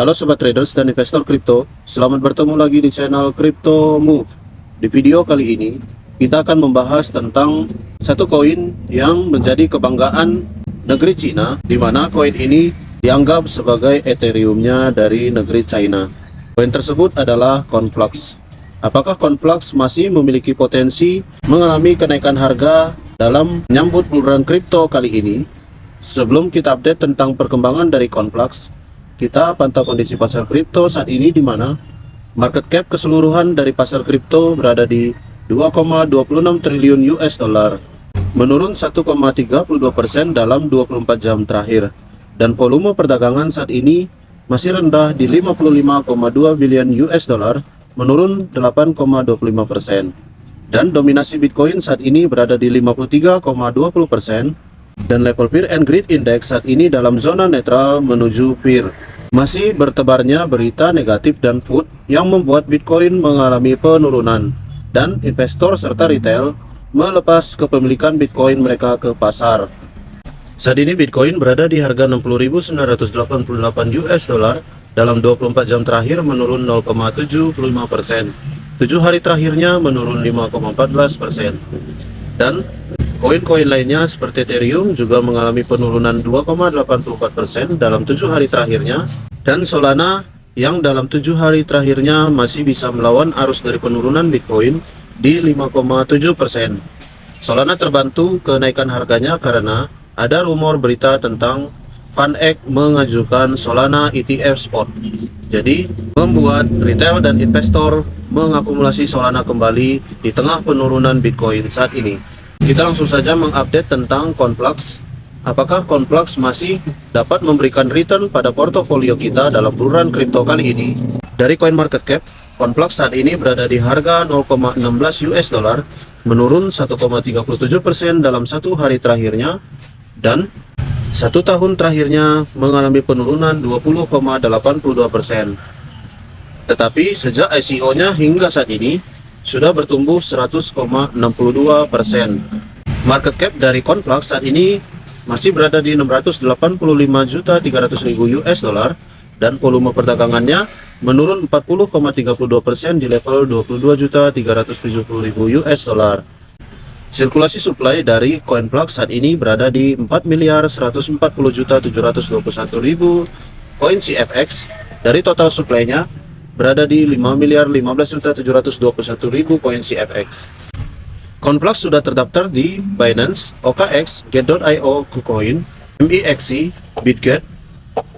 Halo sobat traders dan investor kripto, selamat bertemu lagi di channel Crypto Move. Di video kali ini, kita akan membahas tentang satu koin yang menjadi kebanggaan negeri Cina, di mana koin ini dianggap sebagai Ethereum-nya dari negeri China. Koin tersebut adalah Conflux. Apakah Conflux masih memiliki potensi mengalami kenaikan harga dalam menyambut bulan kripto kali ini? Sebelum kita update tentang perkembangan dari Conflux, kita pantau kondisi pasar kripto saat ini, di mana market cap keseluruhan dari pasar kripto berada di 2,26 triliun US dollar, menurun 1,32% dalam 24 jam terakhir, dan volume perdagangan saat ini masih rendah di 55,2 billion US dollar, menurun 8,25%. Dan dominasi Bitcoin saat ini berada di 53,20%. Dan level Fear and Greed Index saat ini dalam zona netral menuju fear. Masih bertebarnya berita negatif dan FUD yang membuat Bitcoin mengalami penurunan, dan investor serta retail melepas kepemilikan Bitcoin mereka ke pasar. Saat ini Bitcoin berada di harga 60.988 US dollar, dalam 24 jam terakhir menurun 0,75%. 7 hari terakhirnya menurun 5,14%. Dan koin-koin lainnya seperti Ethereum juga mengalami penurunan 2,84% dalam 7 hari terakhirnya, dan Solana yang dalam 7 hari terakhirnya masih bisa melawan arus dari penurunan Bitcoin di 5,7%. Solana terbantu kenaikan harganya karena ada rumor berita tentang FunEx mengajukan Solana ETF Spot. Jadi membuat retail dan investor mengakumulasi Solana kembali di tengah penurunan Bitcoin saat ini. Kita langsung saja mengupdate tentang Conflux. Apakah Conflux masih dapat memberikan return pada portofolio kita dalam bulan kripto kali ini? Dari CoinMarketCap, Conflux saat ini berada di harga 0,16 US dollar, menurun 1,37% dalam 1 hari terakhirnya, dan 1 tahun terakhirnya mengalami penurunan 20,82%. Tetapi sejak ICO-nya hingga saat ini sudah bertumbuh 100,62%. Market cap dari Conflux saat ini masih berada di 685.300.000 US dollar, dan volume perdagangannya menurun 40,32% di level 22.370.000 US dollar. Sirkulasi supply dari Conflux saat ini berada di 4.140.721.000 koin CFX. Dari total supply-nya berada di 5.015.721.000 koin CFX. Conflux sudah terdaftar di Binance, OKX, Get.io, KuCoin, MEXC, Bitget,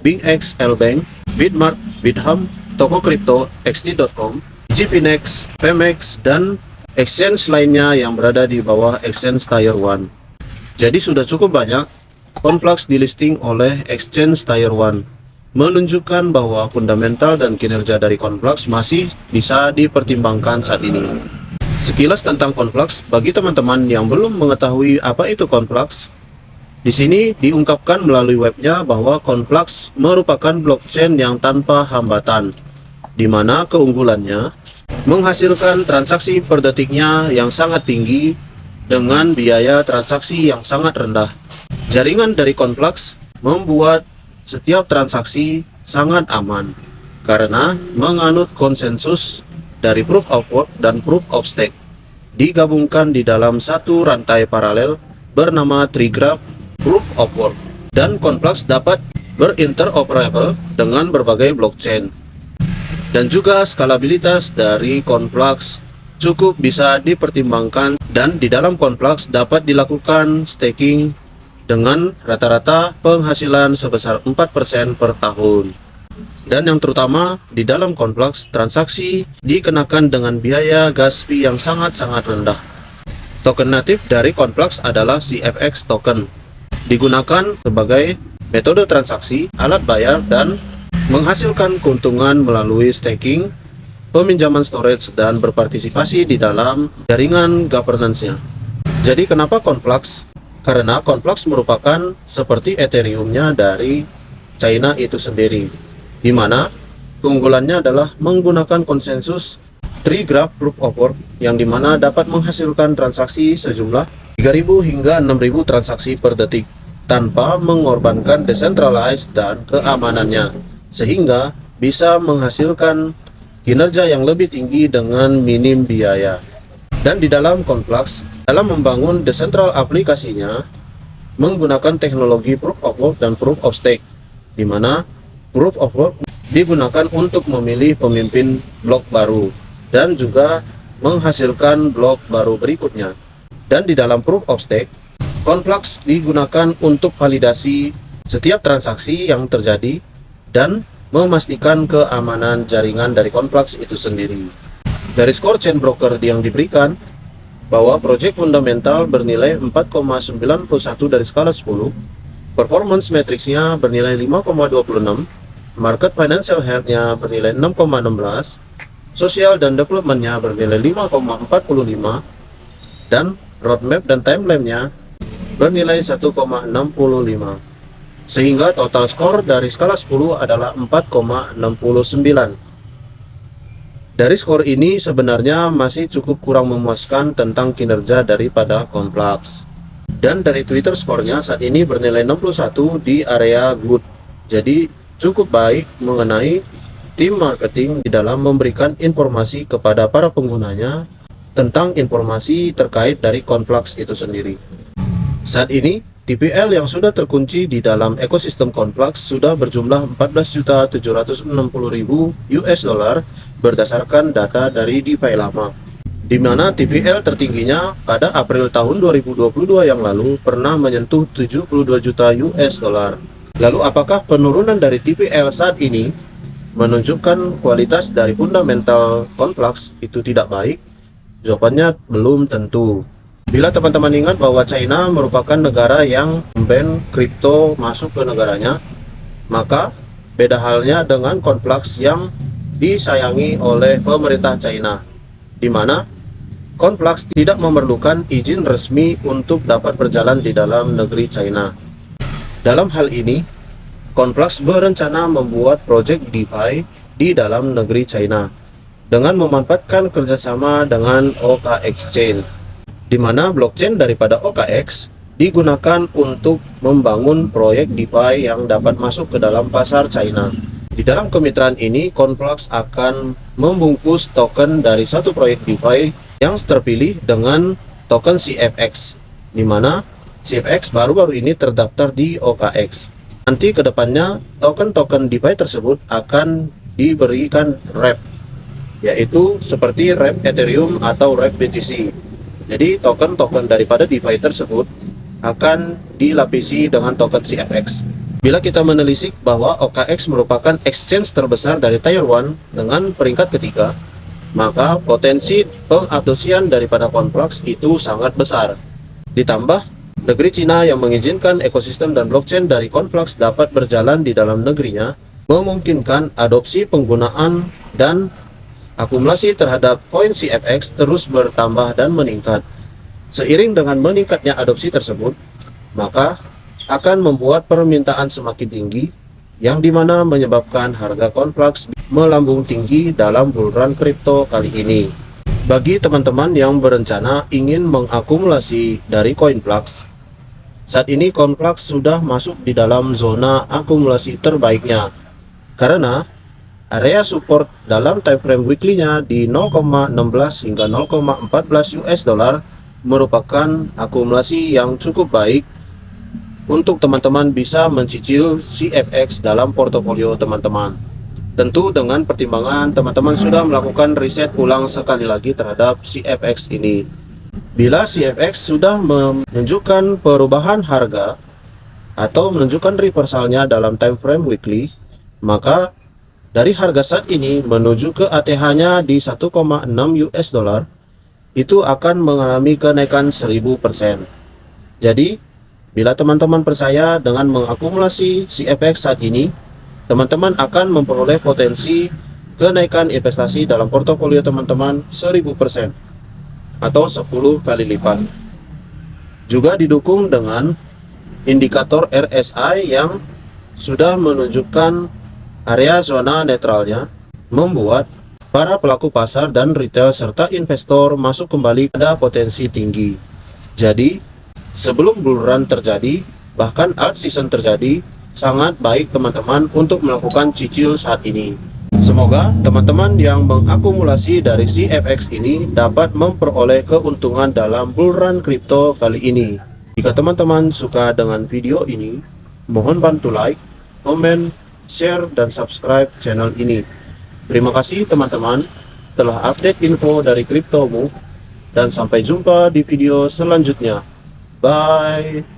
BingX, Lbank, Bitmart, Bithumb, Toko Kripto, XD.com, GPNex, Pemex, dan exchange lainnya yang berada di bawah exchange Tier 1. Jadi sudah cukup banyak Conflux di listing oleh exchange Tier 1, menunjukkan bahwa fundamental dan kinerja dari Conflux masih bisa dipertimbangkan saat ini. Sekilas tentang Conflux bagi teman-teman yang belum mengetahui apa itu Conflux. Di sini diungkapkan melalui webnya bahwa Conflux merupakan blockchain yang tanpa hambatan, di mana keunggulannya menghasilkan transaksi per detiknya yang sangat tinggi dengan biaya transaksi yang sangat rendah. Jaringan dari Conflux membuat setiap transaksi sangat aman karena menganut konsensus dari Proof of Work dan Proof of Stake, digabungkan di dalam satu rantai paralel bernama Trigraph Proof of Work. Dan Conflux dapat berinteroperable dengan berbagai blockchain. Dan juga skalabilitas dari Conflux cukup bisa dipertimbangkan, dan di dalam Conflux dapat dilakukan staking dengan rata-rata penghasilan sebesar 4% per tahun. Dan yang terutama di dalam Conflux, transaksi dikenakan dengan biaya gas fee yang sangat-sangat rendah. Token natif dari Conflux adalah CFX token, digunakan sebagai metode transaksi, alat bayar, dan menghasilkan keuntungan melalui staking, peminjaman storage, dan berpartisipasi di dalam jaringan governance-nya. Jadi kenapa Conflux? Karena Conflux merupakan seperti Ethereum-nya dari China itu sendiri, di mana keunggulannya adalah menggunakan konsensus Trigraph Proof of Work, yang dimana dapat menghasilkan transaksi sejumlah 3.000 hingga 6.000 transaksi per detik tanpa mengorbankan decentralized dan keamanannya, sehingga bisa menghasilkan kinerja yang lebih tinggi dengan minim biaya. Dan di dalam Conflux, dalam membangun desentral aplikasinya menggunakan teknologi Proof of Work dan Proof of Stake, di mana Proof of Work digunakan untuk memilih pemimpin blok baru dan juga menghasilkan blok baru berikutnya. Dan di dalam Proof of Stake, Conflux digunakan untuk validasi setiap transaksi yang terjadi dan memastikan keamanan jaringan dari Conflux itu sendiri. Dari skor chain broker yang diberikan, bahwa project fundamental bernilai 4,91 dari skala 10, performance matrixnya bernilai 5,26, market financial health-nya bernilai 6,16, social dan development-nya bernilai 5,45, dan roadmap dan timeline-nya bernilai 1,65. Sehingga total skor dari skala 10 adalah 4,69. Dari skor ini sebenarnya masih cukup kurang memuaskan tentang kinerja daripada Conflux. Dan dari Twitter skornya saat ini bernilai 61 di area good. Jadi cukup baik mengenai tim marketing di dalam memberikan informasi kepada para penggunanya tentang informasi terkait dari Conflux itu sendiri. Saat ini TPL yang sudah terkunci di dalam ekosistem Conflux sudah berjumlah 14.760.000 US dollar berdasarkan data dari DeFi lama, di mana TPL tertingginya pada April tahun 2022 yang lalu pernah menyentuh 72 juta US dollar. Lalu apakah penurunan dari TPL saat ini menunjukkan kualitas dari fundamental Conflux itu tidak baik? Jawabannya belum tentu. Bila teman-teman ingat bahwa China merupakan negara yang memban kripto masuk ke negaranya, maka beda halnya dengan Conflux yang disayangi oleh pemerintah China, di mana Conflux tidak memerlukan izin resmi untuk dapat berjalan di dalam negeri China. Dalam hal ini, Conflux berencana membuat project DeFi di dalam negeri China dengan memanfaatkan kerjasama dengan OKX Chain, di mana blockchain daripada OKX digunakan untuk membangun proyek DeFi yang dapat masuk ke dalam pasar China. Di dalam kemitraan ini, Conflux akan membungkus token dari satu proyek DeFi yang terpilih dengan token CFX, di mana CFX baru-baru ini terdaftar di OKX. Nanti kedepannya token-token DeFi tersebut akan diberikan wrap, yaitu seperti wrap Ethereum atau wrap BTC. Jadi token-token daripada DeFi tersebut akan dilapisi dengan token CFX. Bila kita menelisik bahwa OKX merupakan exchange terbesar dari Tier 1 dengan peringkat ketiga, maka potensi pengadopsian daripada Conflux itu sangat besar. Ditambah, negeri Cina yang mengizinkan ekosistem dan blockchain dari Conflux dapat berjalan di dalam negerinya, memungkinkan adopsi penggunaan dan akumulasi terhadap koin CFX terus bertambah dan meningkat. Seiring dengan meningkatnya adopsi tersebut, maka akan membuat permintaan semakin tinggi, yang dimana menyebabkan harga Conflux melambung tinggi dalam bull run kripto kali ini. Bagi teman-teman yang berencana ingin mengakumulasi dari Conflux, saat ini Conflux sudah masuk di dalam zona akumulasi terbaiknya, karena area support dalam time frame weekly-nya di 0,16 hingga 0,14 US dollar merupakan akumulasi yang cukup baik untuk teman-teman bisa mencicil CFX dalam portofolio teman-teman. Tentu dengan pertimbangan teman-teman sudah melakukan riset ulang sekali lagi terhadap CFX ini. Bila CFX sudah menunjukkan perubahan harga atau menunjukkan reversalnya dalam time frame weekly, maka dari harga saat ini menuju ke ATH-nya di 1,6 US dollar, itu akan mengalami kenaikan 1000%. Jadi, bila teman-teman percaya dengan mengakumulasi CFX saat ini, teman-teman akan memperoleh potensi kenaikan investasi dalam portofolio teman-teman 1000% atau 10 kali lipat. Juga didukung dengan indikator RSI yang sudah menunjukkan area zona netralnya, membuat para pelaku pasar dan retail serta investor masuk kembali pada potensi tinggi. Jadi, sebelum bull run terjadi, bahkan alt season terjadi, sangat baik teman-teman untuk melakukan cicil saat ini. Semoga teman-teman yang mengakumulasi dari CFX ini dapat memperoleh keuntungan dalam bull run kripto kali ini. Jika teman-teman suka dengan video ini, mohon bantu like, komen, share, dan subscribe channel ini. Terima kasih teman-teman telah update info dari CryptoMove, dan sampai jumpa di video selanjutnya. Bye!